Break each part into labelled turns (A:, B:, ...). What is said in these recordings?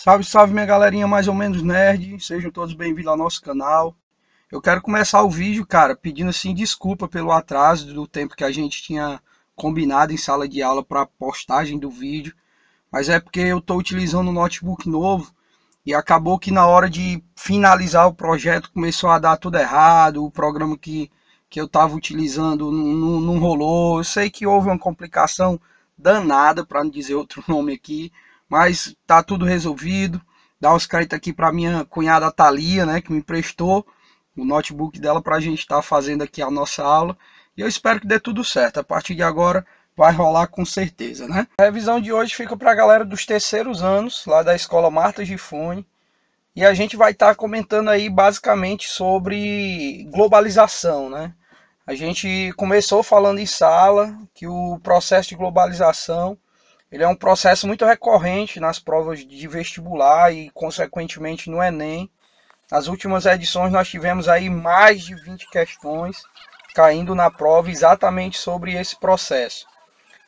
A: Salve, salve minha galerinha mais ou menos nerd, sejam todos bem-vindos ao nosso canal. Eu quero começar o vídeo, cara, pedindo assim desculpa pelo atraso do tempo que a gente tinha combinado em sala de aula para postagem do vídeo, mas é porque eu estou utilizando um notebook novo e acabou que na hora de finalizar o projeto começou a dar tudo errado, o programa que eu estava utilizando não rolou. Eu sei que houve uma complicação danada, para não dizer outro nome aqui, mas tá tudo resolvido. Dá os créditos aqui para minha cunhada Thalia, né, que me emprestou o notebook dela para a gente estar fazendo aqui a nossa aula. E eu espero que dê tudo certo. A partir de agora vai rolar com certeza, né? A revisão de hoje fica para a galera dos terceiros anos, lá da escola Marta Gifone. E a gente vai estar comentando aí basicamente sobre globalização, né? A gente começou falando em sala que o processo de globalização ele é um processo muito recorrente nas provas de vestibular e, consequentemente, no Enem. Nas últimas edições nós tivemos aí mais de 20 questões caindo na prova exatamente sobre esse processo.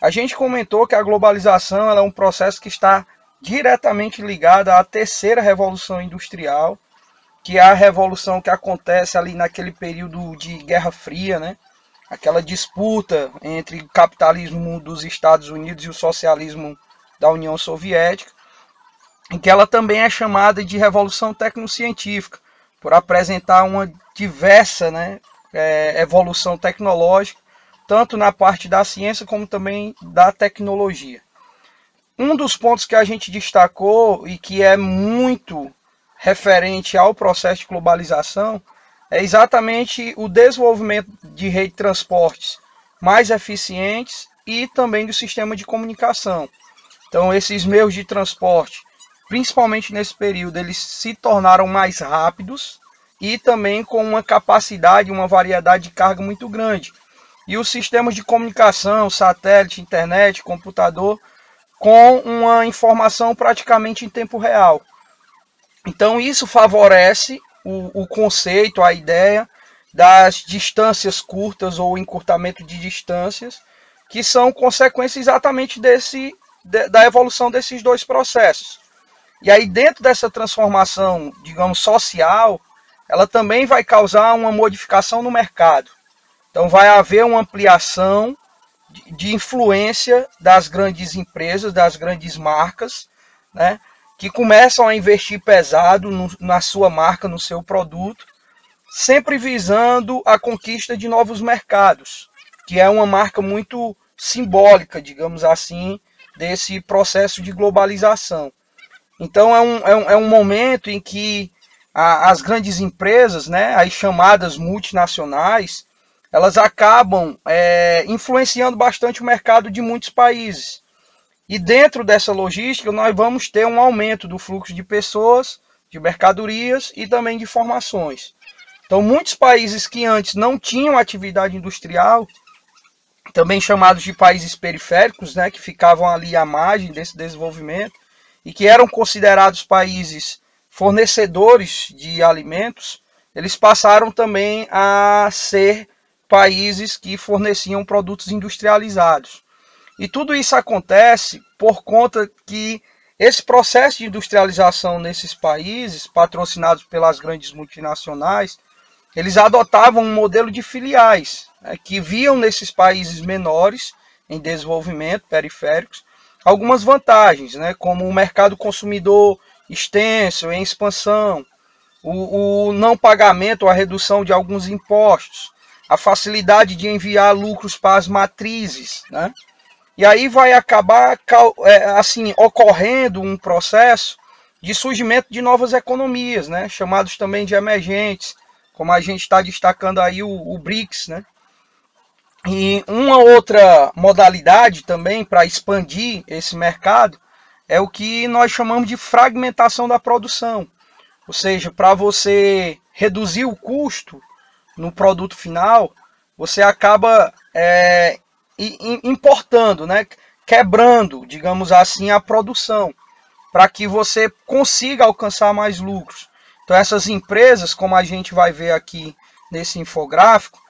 A: A gente comentou que a globalização ela é um processo que está diretamente ligado à terceira revolução industrial, que é a revolução que acontece ali naquele período de Guerra Fria, né? Aquela disputa entre o capitalismo dos Estados Unidos e o socialismo da União Soviética, em que ela também é chamada de Revolução Tecnocientífica, por apresentar uma diversa, né, evolução tecnológica, tanto na parte da ciência como também da tecnologia. Um dos pontos que a gente destacou e que é muito referente ao processo de globalização é exatamente o desenvolvimento de redes de transportes mais eficientes e também do sistema de comunicação. Então, esses meios de transporte, principalmente nesse período, eles se tornaram mais rápidos e também com uma capacidade, uma variedade de carga muito grande. E os sistemas de comunicação, satélite, internet, computador, com uma informação praticamente em tempo real. Então, isso favorece o conceito, a ideia das distâncias curtas ou encurtamento de distâncias, que são consequência exatamente da evolução desses dois processos. E aí, dentro dessa transformação, digamos, social, ela também vai causar uma modificação no mercado. Então, vai haver uma ampliação de influência das grandes empresas, das grandes marcas, né, que começam a investir pesado na sua marca, no seu produto, sempre visando a conquista de novos mercados, que é uma marca muito simbólica, digamos assim, desse processo de globalização. Então é um momento em que as grandes empresas, né, as chamadas multinacionais, elas acabam influenciando bastante o mercado de muitos países. E dentro dessa logística, nós vamos ter um aumento do fluxo de pessoas, de mercadorias e também de informações. Então, muitos países que antes não tinham atividade industrial, também chamados de países periféricos, né, que ficavam ali à margem desse desenvolvimento, e que eram considerados países fornecedores de alimentos, eles passaram também a ser países que forneciam produtos industrializados. E tudo isso acontece por conta que esse processo de industrialização nesses países, patrocinados pelas grandes multinacionais, eles adotavam um modelo de filiais, né, que viam nesses países menores, em desenvolvimento, periféricos, algumas vantagens, né, como o mercado consumidor extenso, em expansão, o não pagamento ou a redução de alguns impostos, a facilidade de enviar lucros para as matrizes, né? E aí vai acabar assim, ocorrendo um processo de surgimento de novas economias, né, chamados também de emergentes, como a gente está destacando aí o BRICS, né? E uma outra modalidade também para expandir esse mercado é o que nós chamamos de fragmentação da produção. Ou seja, para você reduzir o custo no produto final, você acaba importando, né? Quebrando, digamos assim, a produção, para que você consiga alcançar mais lucros. Então essas empresas, como a gente vai ver aqui nesse infográfico,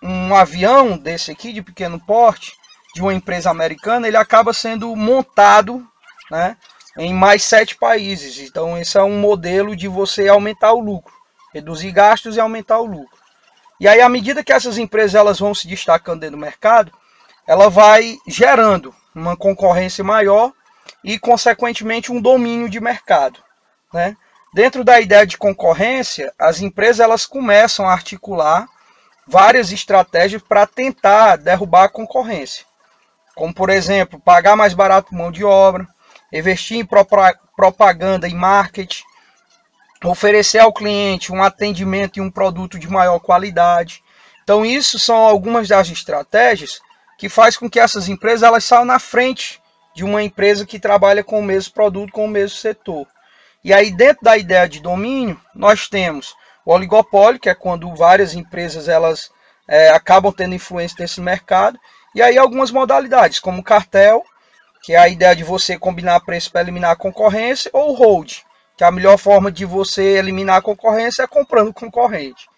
A: um avião desse aqui, de pequeno porte, de uma empresa americana, ele acaba sendo montado, né, em mais 7 países. Então esse é um modelo de você aumentar o lucro, reduzir gastos e aumentar o lucro. E aí, à medida que essas empresas elas vão se destacando dentro do mercado, ela vai gerando uma concorrência maior e, consequentemente, um domínio de mercado, né? Dentro da ideia de concorrência, as empresas elas começam a articular várias estratégias para tentar derrubar a concorrência, como, por exemplo, pagar mais barato mão de obra, investir em propaganda e marketing, oferecer ao cliente um atendimento e um produto de maior qualidade. Então, isso são algumas das estratégias que faz com que essas empresas elas saiam na frente de uma empresa que trabalha com o mesmo produto, com o mesmo setor. E aí, dentro da ideia de domínio, nós temos o oligopólio, que é quando várias empresas elas acabam tendo influência nesse mercado, e aí algumas modalidades, como o cartel, que é a ideia de você combinar preço para eliminar a concorrência, ou o hold, que a melhor forma de você eliminar a concorrência é comprando concorrente.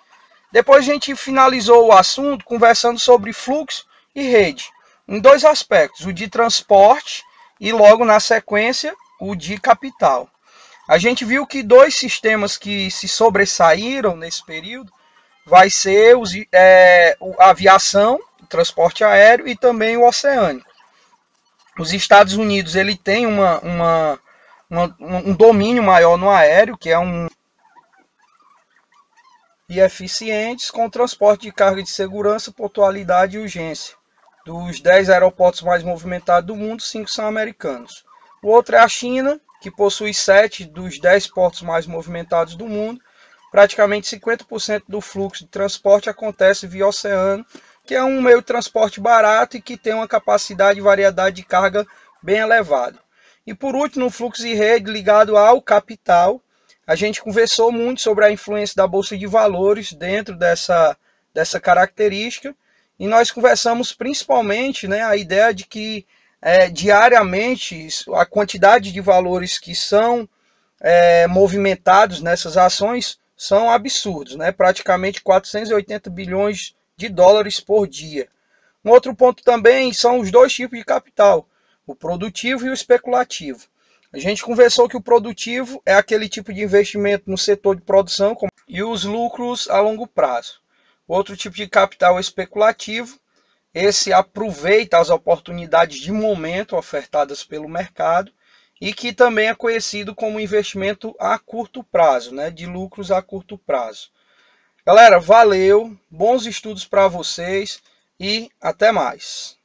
A: Depois a gente finalizou o assunto conversando sobre fluxo e rede, em dois aspectos, o de transporte e logo na sequência o de capital. A gente viu que dois sistemas que se sobressaíram nesse período vai ser a aviação, o transporte aéreo e também o oceânico. Os Estados Unidos ele tem um domínio maior no aéreo, que é e eficientes com transporte de carga de segurança, pontualidade e urgência. Dos 10 aeroportos mais movimentados do mundo, 5 são americanos. O outro é a China, que possui 7 dos 10 portos mais movimentados do mundo. Praticamente 50% do fluxo de transporte acontece via oceano, que é um meio de transporte barato e que tem uma capacidade e variedade de carga bem elevada. E por último, no fluxo de rede ligado ao capital, a gente conversou muito sobre a influência da Bolsa de Valores dentro dessa característica, e nós conversamos principalmente a ideia de que diariamente a quantidade de valores que são movimentados nessas ações são absurdos, praticamente 480 bilhões de dólares por dia. Um outro ponto também são os dois tipos de capital, o produtivo e o especulativo. A gente conversou que o produtivo é aquele tipo de investimento no setor de produção e os lucros a longo prazo. O outro tipo de capital é especulativo. Esse aproveita as oportunidades de momento ofertadas pelo mercado e que também é conhecido como investimento a curto prazo, de lucros a curto prazo. Galera, valeu, bons estudos para vocês e até mais.